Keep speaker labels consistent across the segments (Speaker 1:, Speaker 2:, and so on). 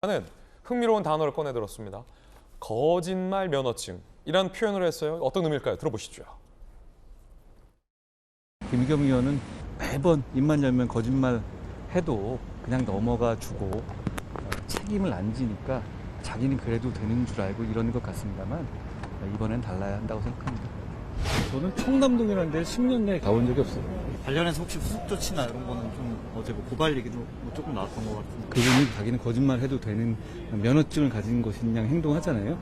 Speaker 1: 는 흥미로운 단어를 꺼내 들었습니다. 거짓말 면허증이라는 표현을 했어요. 어떤 의미일까요? 들어보시죠.
Speaker 2: 김의겸 의원은 매번 입만 열면 거짓말 해도 그냥 넘어가 주고 책임을 안 지니까 자기는 그래도 되는 줄 알고 이러는 것 같습니다만 이번엔 달라야 한다고 생각합니다. 저는 청담동이라는 데 10년 내에 가본 적이 없어요.
Speaker 3: 관련해서 혹시 후속 조치나 이런 거는 좀 어제 뭐 고발 얘기도 뭐 조금 나왔던 것 같은데.
Speaker 2: 그분이 자기는 거짓말 해도 되는 면허증을 가진 것인 양 행동하잖아요.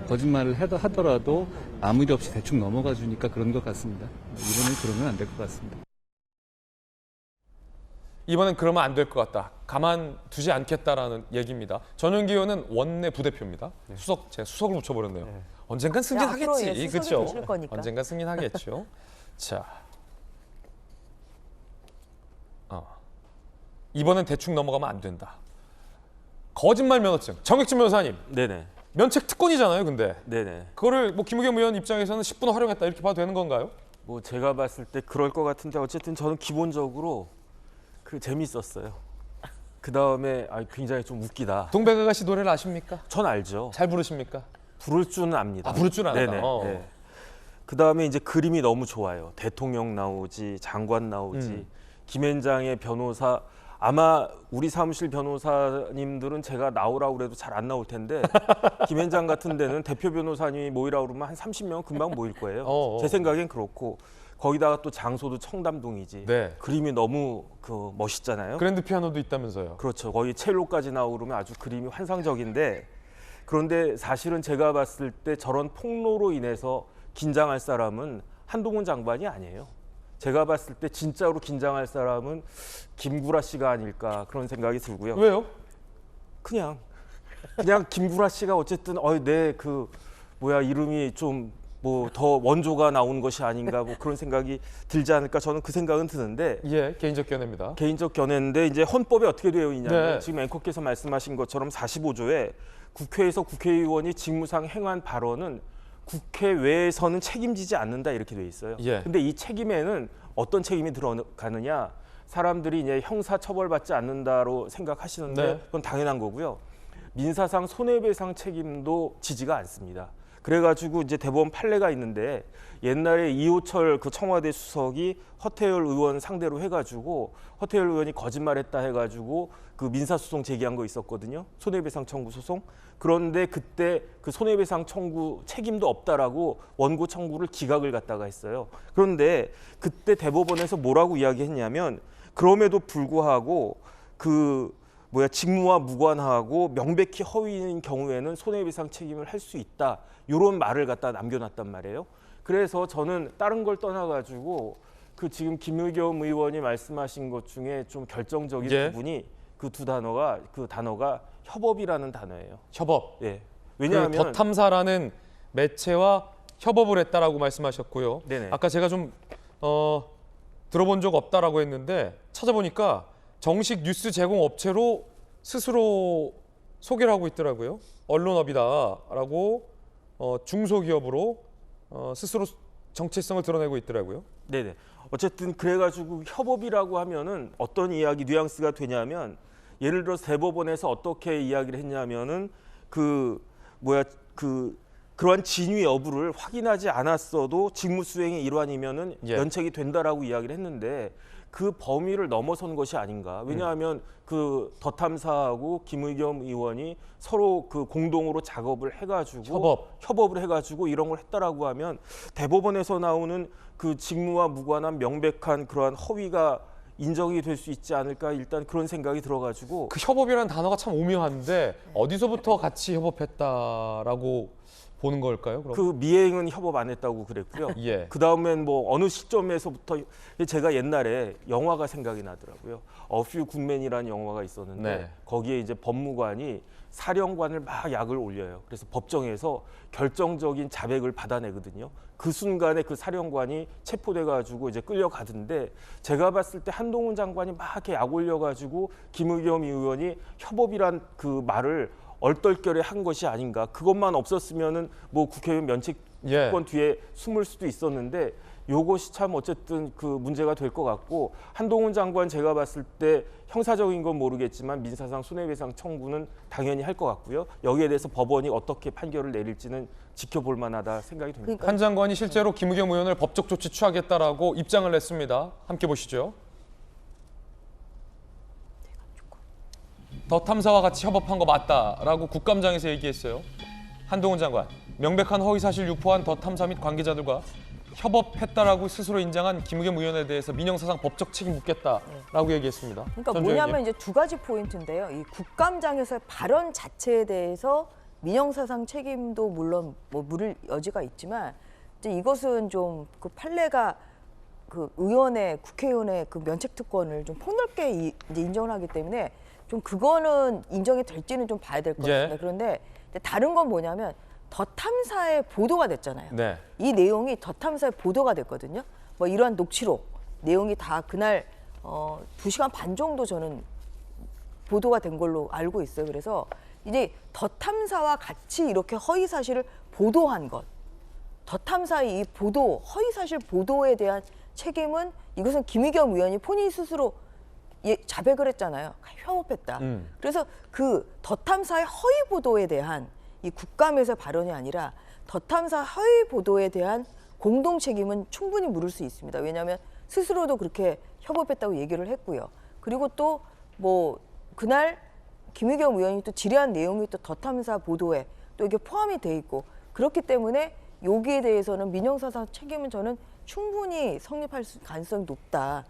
Speaker 2: 거짓말을 하더라도 아무 일 없이 대충 넘어가 주니까 그런 것 같습니다. 이번엔 그러면 안 될 것 같습니다.
Speaker 1: 이번엔 그러면 안 될 것 같다. 가만두지 않겠다라는 얘기입니다. 전용기 의원은 원내 부대표입니다. 제가 수석을 붙여버렸네요. 언젠간 승진하겠지. 그렇죠? 언젠간 승진하겠죠. 자, 이번엔 대충 넘어가면 안 된다. 거짓말 면허증. 정혁진 변호사님.
Speaker 4: 네네.
Speaker 1: 면책 특권이잖아요, 근데.
Speaker 4: 네네.
Speaker 1: 그거를 뭐 김의겸 의원 입장에서는 10분 활용했다 이렇게 봐도 되는 건가요?
Speaker 4: 뭐 제가 봤을 때 그럴 것 같은데 어쨌든 저는 기본적으로 재밌었어요. 그 다음에 굉장히 좀 웃기다.
Speaker 1: 동백아가씨 노래를 아십니까?
Speaker 4: 전 알죠.
Speaker 1: 잘 부르십니까?
Speaker 4: 부를 줄은 압니다.
Speaker 1: 부를 줄 알아요.
Speaker 4: 네네. 네. 그 다음에 이제 그림이 너무 좋아요. 대통령 나오지, 장관 나오지, 김앤장의 변호사. 아마 우리 사무실 변호사님들은 제가 나오라고 그래도 잘 안 나올 텐데 김앤장 같은 데는 대표 변호사님이 모이라고 그러면 한 30명 금방 모일 거예요. 제 생각엔 그렇고 거기다가 또 장소도 청담동이지.
Speaker 1: 네.
Speaker 4: 그림이 너무 멋있잖아요.
Speaker 1: 그랜드 피아노도 있다면서요.
Speaker 4: 그렇죠. 거의 첼로까지 나오고 그러면 아주 그림이 환상적인데 그런데 사실은 제가 봤을 때 저런 폭로로 인해서 긴장할 사람은 한동훈 장관이 아니에요. 제가 봤을 때 진짜로 긴장할 사람은 김구라 씨가 아닐까 그런 생각이 들고요.
Speaker 1: 왜요?
Speaker 4: 그냥 김구라 씨가 어쨌든 내 이름이 좀 뭐 더 원조가 나온 것이 아닌가 뭐 그런 생각이 들지 않을까 저는 그 생각은 드는데
Speaker 1: 개인적 견해입니다.
Speaker 4: 개인적 견해인데 이제 헌법에 어떻게 되어 있냐면
Speaker 1: 네.
Speaker 4: 지금 앵커께서 말씀하신 것처럼 45조에 국회에서 국회의원이 직무상 행한 발언은 국회 외에서는 책임지지 않는다 이렇게 돼 있어요. 근데 이 책임에는 어떤 책임이 들어가느냐? 사람들이 이제 형사 처벌받지 않는다로 생각하시는데 그건 당연한 거고요. 민사상 손해배상 책임도 지지가 않습니다. 그래가지고 이제 대법원 판례가 있는데 옛날에 이호철 청와대 수석이 허태열 의원 상대로 해가지고 허태열 의원이 거짓말했다 해가지고 민사소송 제기한 거 있었거든요. 손해배상 청구 소송. 그런데 그때 손해배상 청구 책임도 없다라고 원고 청구를 기각을 갖다가 했어요. 그런데 그때 대법원에서 뭐라고 이야기했냐면 그럼에도 불구하고 직무와 무관하고 명백히 허위인 경우에는 손해배상 책임을 할 수 있다. 이런 말을 갖다 남겨놨단 말이에요. 그래서 저는 다른 걸 떠나가지고 지금 김의겸 의원이 말씀하신 것 중에 좀 결정적인 부분이 그 단어가 협업이라는 단어예요.
Speaker 1: 협업.
Speaker 4: 왜냐하면
Speaker 1: 더 탐사라는 매체와 협업을 했다라고 말씀하셨고요.
Speaker 4: 네네.
Speaker 1: 아까 제가 좀 들어본 적 없다라고 했는데 찾아보니까 정식 뉴스 제공 업체로 스스로 소개를 하고 있더라고요. 언론업이다라고 중소기업으로 스스로 정체성을 드러내고 있더라고요.
Speaker 4: 네네. 어쨌든 그래가지고 협업이라고 하면은 어떤 이야기 뉘앙스가 되냐면 예를 들어서 대법원에서 어떻게 이야기를 했냐면은 그러한 진위 여부를 확인하지 않았어도 직무 수행의 일환이면은 면책이 된다라고 이야기를 했는데 그 범위를 넘어선 것이 아닌가. 왜냐하면 더 탐사하고 김의겸 의원이 서로 공동으로 작업을 해가지고 협업을 해가지고 이런 걸 했다라고 하면 대법원에서 나오는 직무와 무관한 명백한 그러한 허위가 인정이 될 수 있지 않을까 일단 그런 생각이 들어가지고
Speaker 1: 협업이라는 단어가 참 오묘한데 어디서부터 같이 협업했다라고 보는 걸까요? 그럼?
Speaker 4: 미행은 협업 안 했다고 그랬고요. 그 다음엔 어느 시점에서부터 제가 옛날에 영화가 생각이 나더라고요. A Few Good Men이라는 영화가 있었는데 거기에 이제 법무관이 사령관을 막 약을 올려요. 그래서 법정에서 결정적인 자백을 받아내거든요. 그 순간에 사령관이 체포돼가지고 이제 끌려가던데 제가 봤을 때 한동훈 장관이 막 이렇게 약 올려가지고 김의겸 의원이 협업이란 말을 얼떨결에 한 것이 아닌가. 그것만 없었으면은 국회의원 면책권 뒤에 숨을 수도 있었는데 요것이 참 어쨌든 그 문제가 될 것 같고 한동훈 장관 제가 봤을 때 형사적인 건 모르겠지만 민사상 손해배상 청구는 당연히 할 것 같고요. 여기에 대해서 법원이 어떻게 판결을 내릴지는 지켜볼 만하다 생각이 듭니다.
Speaker 1: 그러니까. 한 장관이 실제로 김의겸 의원을 법적 조치 취하겠다라고 입장을 냈습니다. 함께 보시죠. 더 탐사와 같이 협업한 거 맞다라고 국감장에서 얘기했어요. 한동훈 장관, 명백한 허위사실 유포한 더 탐사 및 관계자들과 협업했다라고 스스로 인정한 김의겸 의원에 대해서 민형사상 법적 책임 묻겠다라고 얘기했습니다.
Speaker 5: 그러니까 뭐냐면 이제 두 가지 포인트인데요. 이 국감장에서의 발언 자체에 대해서 민형사상 책임도 물론 뭐 물을 여지가 있지만 이제 이것은 좀 그 판례가 그 의원의 국회의원의 그 면책 특권을 좀 폭넓게 이제 인정을 하기 때문에 좀 그거는 인정이 될지는 좀 봐야 될 것 같습니다.
Speaker 1: 예.
Speaker 5: 그런데 다른 건 뭐냐면 더 탐사의 보도가 됐잖아요.
Speaker 1: 네.
Speaker 5: 이 내용이 더 탐사의 보도가 됐거든요. 뭐 이러한 녹취록 내용이 다 그날 2시간 반 정도 저는 보도가 된 걸로 알고 있어요. 그래서 이제 더 탐사와 같이 이렇게 허위 사실을 보도한 것, 더 탐사의 이 보도, 허위 사실 보도에 대한 책임은 이것은 김의겸 의원이 본인 스스로 자백을 했잖아요. 협업했다. 그래서 그 더 탐사의 허위 보도에 대한 이 국감에서 발언이 아니라 더 탐사 허위 보도에 대한 공동 책임은 충분히 물을 수 있습니다. 왜냐하면 스스로도 그렇게 협업했다고 얘기를 했고요. 그리고 또 뭐 그날 김의겸 의원이 또 질의한 내용이 또 더 탐사 보도에 또 이게 포함이 돼 있고 그렇기 때문에 여기에 대해서는 민형사상 책임은 저는 충분히 성립할 가능성이 높다.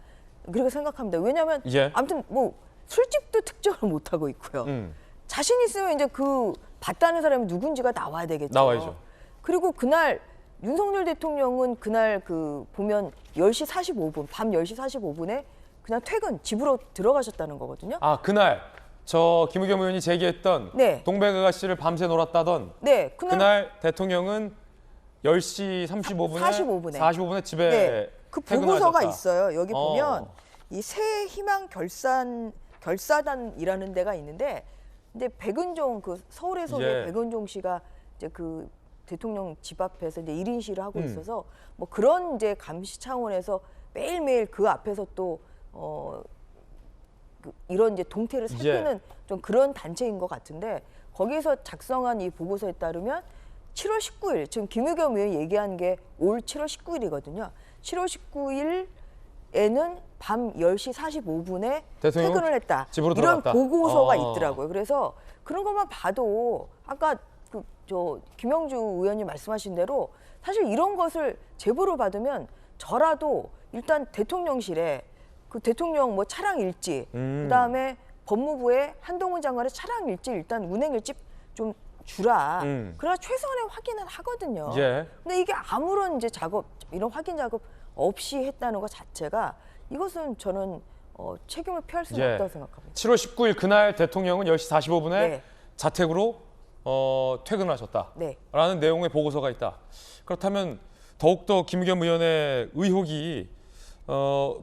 Speaker 5: 그렇게 생각합니다. 왜냐하면 아무튼 뭐 술집도 특정을 못 하고 있고요. 자신 있으면 이제 그 봤다는 사람이 누군지가 나와야 되겠죠.
Speaker 1: 나와야죠.
Speaker 5: 그리고 그날 윤석열 대통령은 그날 그 보면 10시 45분, 밤 10시 45분에 그냥 퇴근, 집으로 들어가셨다는 거거든요.
Speaker 1: 아, 그날 저 김의겸 의원이 제기했던
Speaker 5: 네.
Speaker 1: 동백아가씨를 밤새 놀았다던
Speaker 5: 네,
Speaker 1: 그날 대통령은 10시 45분에 45분에 집에
Speaker 5: 네, 그
Speaker 1: 퇴근하셨다.
Speaker 5: 보고서가 있어요. 여기 보면 이 새 희망 결사단이라는 데가 있는데 근데 백은종 그 서울에 소개 백은종 씨가 이제 그 대통령 집 앞에서 이제 1인 시를 하고 있어서 뭐 그런 이제 감시 차원에서 매일매일 그 앞에서 또 그 이런 이제 동태를 살피는 좀 그런 단체인 것 같은데 거기에서 작성한 이 보고서에 따르면 7월 19일 지금 김의겸 의원이 얘기한 게 올 7월 19일이거든요. 7월 19일에는 밤 10시 45분에 퇴근을 했다.
Speaker 1: 집으로
Speaker 5: 이런
Speaker 1: 들어갔다.
Speaker 5: 보고서가 있더라고요. 그래서 그런 것만 봐도 아까 저 김영주 의원님 말씀하신 대로 사실 이런 것을 제보를 받으면 저라도 일단 대통령실에 그 대통령 뭐 차량 일지 그다음에 법무부에 한동훈 장관의 차량 일지 일단 운행 일지 좀 주라. 그래야 최소한의 확인은 하거든요. 근데 이게 아무런 이제 작업 이런 확인 작업 없이 했다는 것 자체가 이것은 저는 책임을 피할 수는 없다고 생각합니다.
Speaker 1: 7월 19일 그날 대통령은 10시 45분에 자택으로 퇴근하셨다라는 내용의 보고서가 있다. 그렇다면 더욱더 김의겸 의원의 의혹이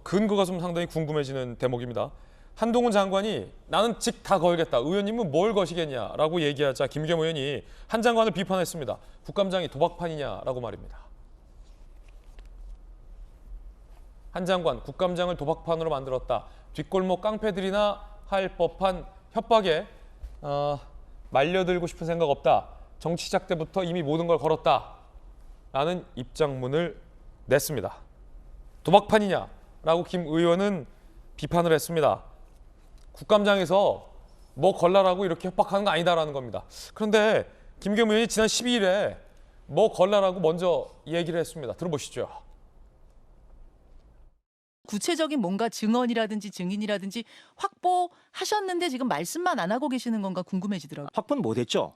Speaker 1: 근거가 좀 상당히 궁금해지는 대목입니다. 한동훈 장관이 나는 직 다 걸겠다. 의원님은 뭘 거시겠냐라고 얘기하자 김의겸 의원이 한 장관을 비판했습니다. 국감장이 도박판이냐라고 말입니다. 한 장관, 국감장을 도박판으로 만들었다. 뒷골목 깡패들이나 할 법한 협박에 말려들고 싶은 생각 없다. 정치 시작 때부터 이미 모든 걸 걸었다. 라는 입장문을 냈습니다. 도박판이냐라고 김 의원은 비판을 했습니다. 국감장에서 뭐 걸라라고 이렇게 협박하는 거 아니다라는 겁니다. 그런데 김의겸 의원이 지난 12일에 뭐 걸라라고 먼저 얘기를 했습니다. 들어보시죠.
Speaker 6: 구체적인 뭔가 증언이라든지 증인이라든지 확보하셨는데 지금 말씀만 안 하고 계시는 건가 궁금해지더라고요.
Speaker 7: 확보는 못했죠.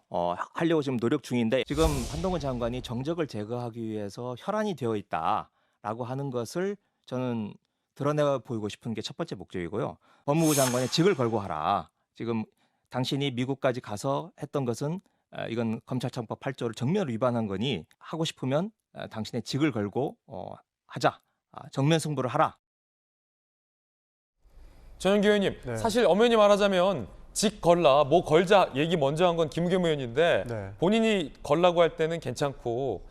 Speaker 7: 하려고 지금 노력 중인데 지금 한동훈 장관이 정적을 제거하기 위해서 혈안이 되어 있다라고 하는 것을 저는 드러내 보이고 싶은 게 첫 번째 목적이고요. 법무부 장관의 직을 걸고 하라. 지금 당신이 미국까지 가서 했던 것은 이건 검찰청법 8조를 정면 위반한 거니 하고 싶으면 당신의 직을 걸고 하자. 정면 승부를 하라.
Speaker 1: 전현기 의원님, 사실 엄연히 말하자면 직 걸라, 뭐 걸자 얘기 먼저 한 건 김의겸 의원인데 본인이 걸라고 할 때는 괜찮고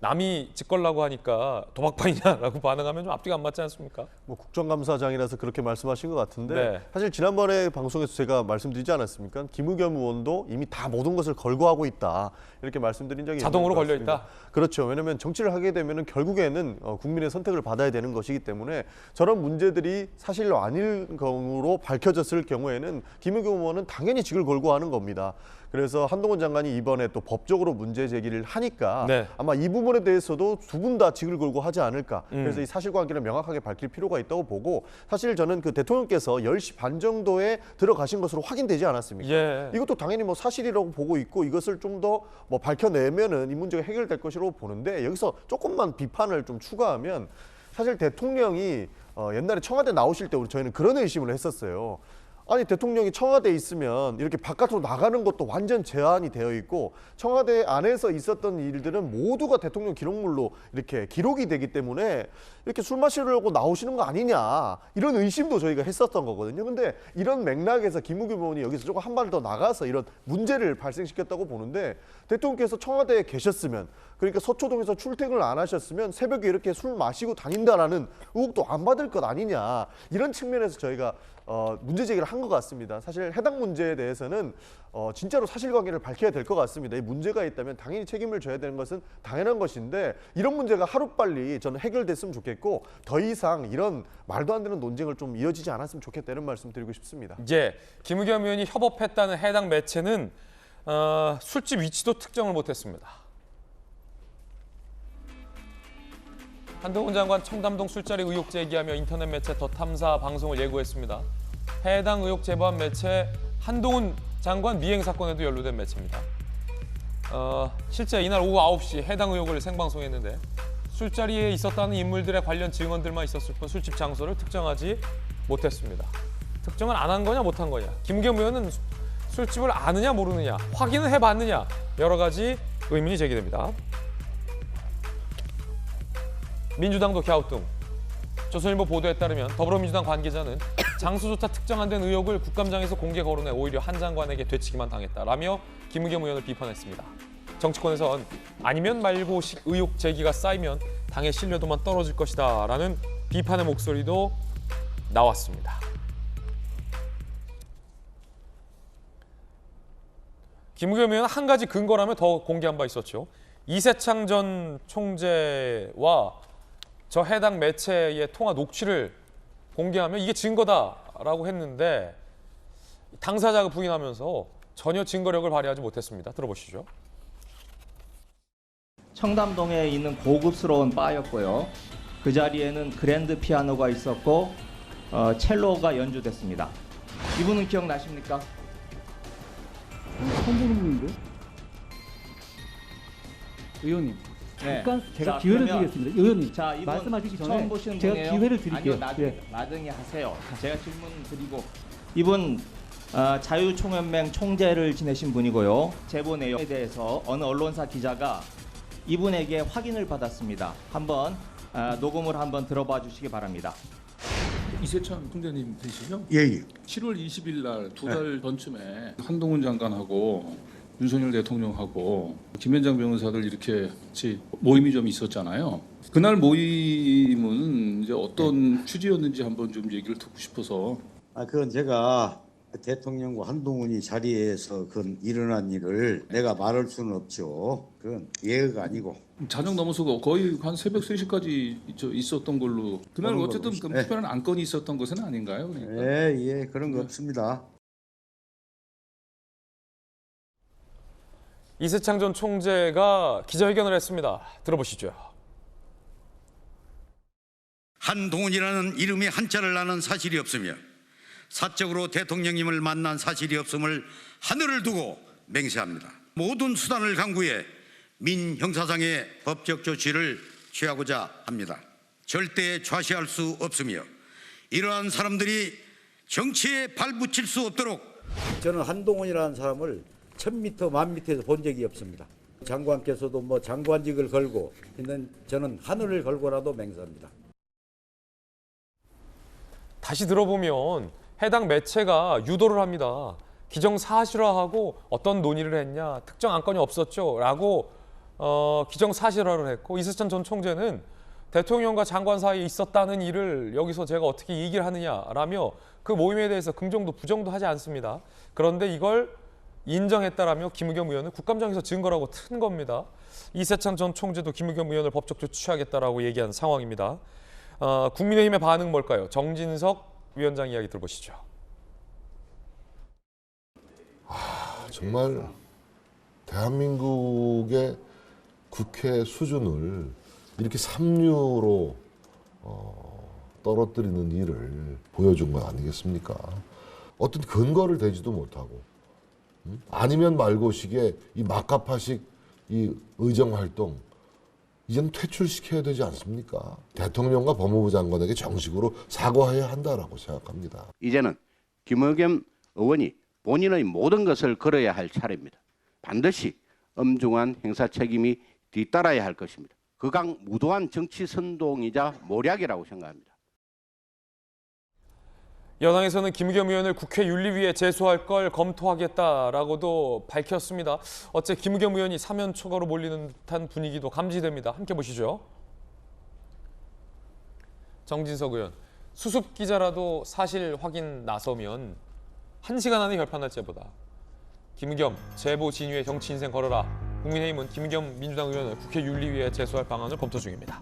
Speaker 1: 남이 짓걸라고 하니까 도박판이냐라고 반응하면 좀 앞뒤가 안 맞지 않습니까?
Speaker 8: 뭐 국정감사장이라서 그렇게 말씀하신 것 같은데
Speaker 1: 네.
Speaker 8: 사실 지난번에 방송에서 제가 말씀드리지 않았습니까? 김의겸 의원도 이미 다 모든 것을 걸고 하고 있다 이렇게 말씀드린 적이
Speaker 1: 자동으로
Speaker 8: 있는 것
Speaker 1: 걸려
Speaker 8: 같습니다.
Speaker 1: 있다?
Speaker 8: 그렇죠. 왜냐하면 정치를 하게 되면 결국에는 국민의 선택을 받아야 되는 것이기 때문에 저런 문제들이 사실로 아닐 경우로 밝혀졌을 경우에는 김의겸 의원은 당연히 직을 걸고 하는 겁니다. 그래서 한동훈 장관이 이번에 또 법적으로 문제 제기를 하니까
Speaker 1: 네.
Speaker 8: 아마 이 부분에 대해서도 두 분 다 직을 걸고 하지 않을까. 그래서 이 사실관계를 명확하게 밝힐 필요가 있다고 보고 사실 저는 그 대통령께서 10시 반 정도에 들어가신 것으로 확인되지 않았습니까?
Speaker 1: 예.
Speaker 8: 이것도 당연히 뭐 사실이라고 보고 있고 이것을 좀 더 뭐 밝혀내면은 이 문제가 해결될 것이라고 보는데 여기서 조금만 비판을 좀 추가하면 사실 대통령이 옛날에 청와대 나오실 때 저희는 그런 의심을 했었어요. 아니 대통령이 청와대에 있으면 이렇게 바깥으로 나가는 것도 완전 제한이 되어 있고 청와대 안에서 있었던 일들은 모두가 대통령 기록물로 이렇게 기록이 되기 때문에 이렇게 술 마시려고 나오시는 거 아니냐 이런 의심도 저희가 했었던 거거든요. 근데 이런 맥락에서 김의겸 의원이 여기서 조금 한 발 더 나가서 이런 문제를 발생시켰다고 보는데 대통령께서 청와대에 계셨으면 그러니까 서초동에서 출퇴근을 안 하셨으면 새벽에 이렇게 술 마시고 다닌다라는 의혹도 안 받을 것 아니냐 이런 측면에서 저희가 문제 제기를 한 것 같습니다. 사실 해당 문제에 대해서는 진짜로 사실관계를 밝혀야 될 것 같습니다. 이 문제가 있다면 당연히 책임을 져야 되는 것은 당연한 것인데 이런 문제가 하루빨리 저는 해결됐으면 좋겠고 더 이상 이런 말도 안 되는 논쟁을 좀 이어지지 않았으면 좋겠다는 말씀 드리고 싶습니다.
Speaker 1: 예, 김의겸 의원이 협업했다는 해당 매체는 술집 위치도 특정을 못했습니다. 한동훈 장관 청담동 술자리 의혹 제기하며 인터넷 매체 더 탐사 방송을 예고했습니다. 해당 의혹 제보한 매체 한동훈 장관 미행 사건에도 연루된 매체입니다. 실제 이날 오후 9시 해당 의혹을 생방송했는데 술자리에 있었다는 인물들의 관련 증언들만 있었을 뿐 술집 장소를 특정하지 못했습니다. 특정을 안 한 거냐 못 한 거냐. 김의겸 의원은 술집을 아느냐 모르느냐 확인을 해봤느냐 여러 가지 의문이 제기됩니다. 민주당도 갸우뚱. 조선일보 보도에 따르면 더불어민주당 관계자는 장소조차 특정 안 된 의혹을 국감장에서 공개 거론해 오히려 한 장관에게 되치기만 당했다라며 김의겸 의원을 비판했습니다. 정치권에선 아니면 말고식 의혹 제기가 쌓이면 당의 신뢰도만 떨어질 것이다 라는 비판의 목소리도 나왔습니다. 김의겸 의원은 한 가지 근거라면 더 공개한 바 있었죠. 이세창 전 총재와 저 해당 매체의 통화 녹취를 공개하면 이게 증거다라고 했는데 당사자가 부인하면서 전혀 증거력을 발휘하지 못했습니다. 들어보시죠.
Speaker 7: 청담동에 있는 고급스러운 바였고요. 그 자리에는 그랜드 피아노가 있었고 첼로가 연주됐습니다. 이분은 기억나십니까?
Speaker 2: 처음 보는 분인데? 의원님.
Speaker 7: 네.
Speaker 2: 잠깐 제가
Speaker 7: 자,
Speaker 2: 기회를
Speaker 7: 그러면-
Speaker 2: 드리겠습니다. 의원님
Speaker 7: 자, 이분
Speaker 2: 말씀하시기 전에
Speaker 7: 처음 보시는
Speaker 2: 제가
Speaker 7: 분이에요?
Speaker 2: 기회를 드릴게요.
Speaker 7: 아니요, 나중에,
Speaker 2: 예.
Speaker 7: 나중에 하세요. 제가 질문 드리고 이분 자유총연맹 총재를 지내신 분이고요. 제보 내용에 대해서 어느 언론사 기자가 이분에게 확인을 받았습니다. 한번 녹음을 한번 들어봐 주시기 바랍니다.
Speaker 9: 이세창 총재님 되시죠?
Speaker 10: 예.
Speaker 9: 7월 20일 날 두 달 전쯤에 한동훈 장관하고 윤석열 대통령하고 김현장 변호사들 이렇게 같이 모임이 좀 있었잖아요. 그날 모임은 이제 어떤 취지였는지 한번 좀 얘기를 듣고 싶어서.
Speaker 10: 그건 제가 대통령과 한동훈이 자리에서 그 일어난 일을 내가 말할 수는 없죠. 그건 예의가 아니고.
Speaker 9: 자정 넘어서 거의 한 새벽 3시까지 있었던 걸로. 그날 어쨌든 그 특별한 안건이 있었던 것은 아닌가요? 그러니까.
Speaker 10: 예, 그런 거 없습니다.
Speaker 1: 이세창 전 총재가 기자회견을 했습니다. 들어보시죠.
Speaker 11: 한동훈이라는 이름이 한자를 아는 사실이 없으며 사적으로 대통령님을 만난 사실이 없음을 하늘을 두고 맹세합니다. 모든 수단을 강구해 민형사상의 법적 조치를 취하고자 합니다. 절대 좌시할 수 없으며 이러한 사람들이 정치에 발붙일 수 없도록
Speaker 10: 저는 한동훈이라는 사람을 1000m, 1000m에서 본 적이 없습니다. 장관께서도 뭐 장관직을 걸고 있는 저는 하늘을 걸고라도 맹세합니다.
Speaker 1: 다시 들어보면 해당 매체가 유도를 합니다. 기정사실화하고 어떤 논의를 했냐, 특정 안건이 없었죠 라고 기정사실화를 했고 이세찬 전 총재는 대통령과 장관 사이에 있었다는 일을 여기서 제가 어떻게 얘기를 하느냐라며 그 모임에 대해서 긍정도 부정도 하지 않습니다. 그런데 이걸 인정했다라며 김의겸 의원은 국감장에서 증거라고 튼 겁니다. 이세찬 전 총재도 김의겸 의원을 법적 조치 취하겠다라고 얘기한 상황입니다. 국민의힘의 반응 뭘까요? 정진석 위원장 이야기 들어보시죠.
Speaker 12: 정말 대한민국의 국회 수준을 이렇게 삼류로 떨어뜨리는 일을 보여준 거 아니겠습니까? 어떤 근거를 대지도 못하고 아니면 말고식의 이 막가파식 이 의정활동 이제는 퇴출시켜야 되지 않습니까? 대통령과 법무부 장관에게 정식으로 사과해야 한다라고 생각합니다.
Speaker 13: 이제는 김의겸 의원이 본인의 모든 것을 걸어야 할 차례입니다. 반드시 엄중한 행사 책임이 뒤따라야 할 것입니다. 극악무도한 정치 선동이자 모략이라고 생각합니다.
Speaker 1: 여당에서는 김의겸 의원을 국회 윤리위에 제소할 걸 검토하겠다라고도 밝혔습니다. 어째 김의겸 의원이 사면 초과로 몰리는 듯한 분위기도 감지됩니다. 함께 보시죠. 정진석 의원, 수습 기자라도 사실 확인 나서면 1시간 안에 결판날 때보다 김의겸 제보 진위의 정치 인생 걸어라. 국민의힘은 김의겸 민주당 의원을 국회 윤리위에 제소할 방안을 검토 중입니다.